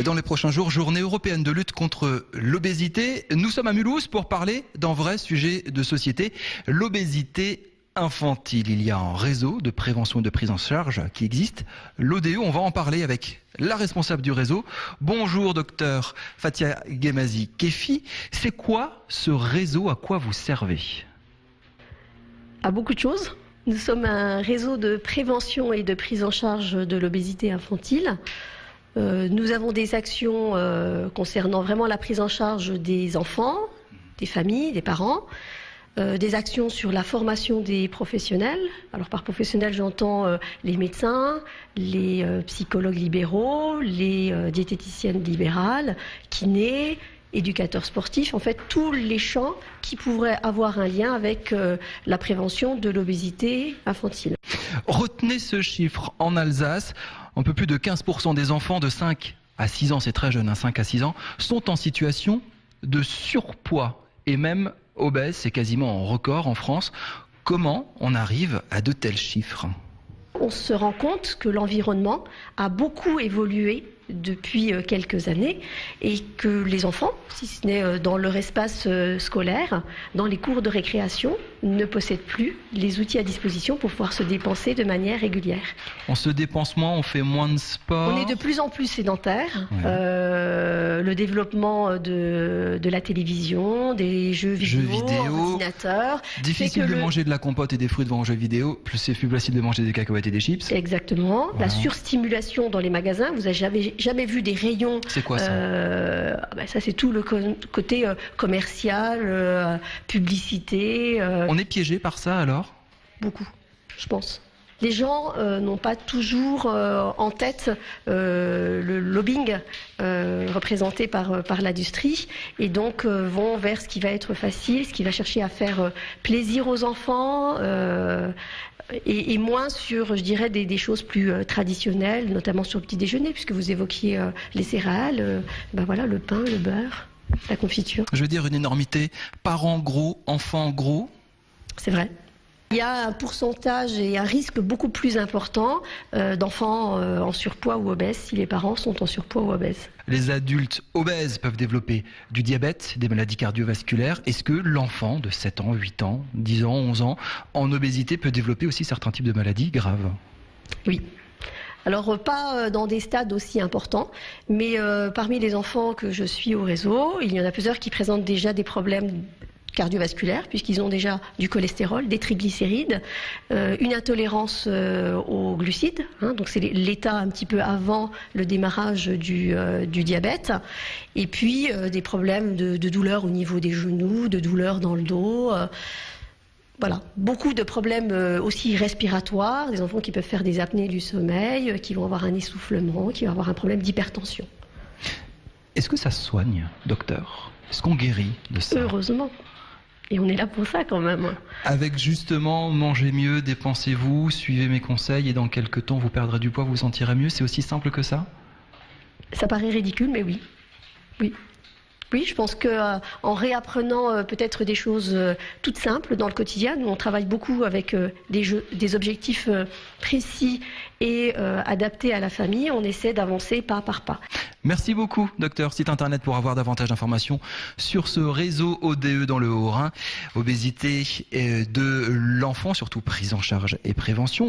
Dans les prochains jours, journée européenne de lutte contre l'obésité. Nous sommes à Mulhouse pour parler d'un vrai sujet de société, l'obésité infantile. Il y a un réseau de prévention et de prise en charge qui existe, l'ODE. On va en parler avec la responsable du réseau. Bonjour docteur Fatia Ghemazi Kefi. C'est quoi ce réseau? À quoi vous servez? À beaucoup de choses. Nous sommes un réseau de prévention et de prise en charge de l'obésité infantile. Nous avons des actions concernant vraiment la prise en charge des enfants, des familles, des parents, des actions sur la formation des professionnels. Alors par professionnels, j'entends les médecins, les psychologues libéraux, les diététiciennes libérales, kinés, éducateurs sportifs, en fait tous les champs qui pourraient avoir un lien avec la prévention de l'obésité infantile. Retenez ce chiffre, en Alsace, un peu plus de 15% des enfants de 5 à 6 ans, c'est très jeune, 5 à 6 ans, sont en situation de surpoids et même obèses, c'est quasiment un record en France. Comment on arrive à de tels chiffres ? On se rend compte que l'environnement a beaucoup évolué depuis quelques années et que les enfants, si ce n'est dans leur espace scolaire, dans les cours de récréation, ne possèdent plus les outils à disposition pour pouvoir se dépenser de manière régulière. On se dépense moins, on fait moins de sport. On est de plus en plus sédentaire. Le développement de la télévision, des jeux vidéo, ordinateurs. Difficile de manger de la compote et des fruits devant un jeu vidéo, plus c'est plus facile de manger des cacahuètes et des chips. Exactement. Voilà. La surstimulation dans les magasins, vous n'avez jamais vu des rayons. C'est quoi ça? Ça c'est tout le côté commercial, publicité. On est piégé par ça alors? Beaucoup, je pense. Les gens n'ont pas toujours en tête le lobbying représenté par l'industrie et donc vont vers ce qui va être facile, ce qui va chercher à faire plaisir aux enfants et moins sur, je dirais, des choses plus traditionnelles, notamment sur le petit déjeuner, puisque vous évoquiez les céréales, voilà, le pain, le beurre, la confiture. Je veux dire une énormité, parents gros, enfants gros. C'est vrai. Il y a un pourcentage et un risque beaucoup plus important d'enfants en surpoids ou obèses si les parents sont en surpoids ou obèses. Les adultes obèses peuvent développer du diabète, des maladies cardiovasculaires. Est-ce que l'enfant de 7 ans, 8 ans, 10 ans, 11 ans en obésité peut développer aussi certains types de maladies graves? Oui. Alors pas dans des stades aussi importants, mais parmi les enfants que je suis au réseau, il y en a plusieurs qui présentent déjà des problèmes cardiovasculaires, puisqu'ils ont déjà du cholestérol, des triglycérides, une intolérance aux glucides, donc c'est l'état un petit peu avant le démarrage du diabète, et puis des problèmes de douleurs au niveau des genoux, de douleurs dans le dos. Voilà, beaucoup de problèmes aussi respiratoires, des enfants qui peuvent faire des apnées du sommeil, qui vont avoir un essoufflement, qui vont avoir un problème d'hypertension. Est-ce que ça se soigne, docteur? Est-ce qu'on guérit de ça? Heureusement. Et on est là pour ça quand même. Avec justement, mangez mieux, dépensez-vous, suivez mes conseils et dans quelques temps vous perdrez du poids, vous vous sentirez mieux. C'est aussi simple que ça? Ça paraît ridicule, mais oui. Oui. Oui, je pense qu'en réapprenant peut-être des choses toutes simples dans le quotidien, nous on travaille beaucoup avec des objectifs précis et adaptés à la famille, on essaie d'avancer pas par pas. Merci beaucoup, docteur. Site internet pour avoir davantage d'informations sur ce réseau ODE dans le Haut-Rhin. Obésité de l'enfant, surtout prise en charge et prévention.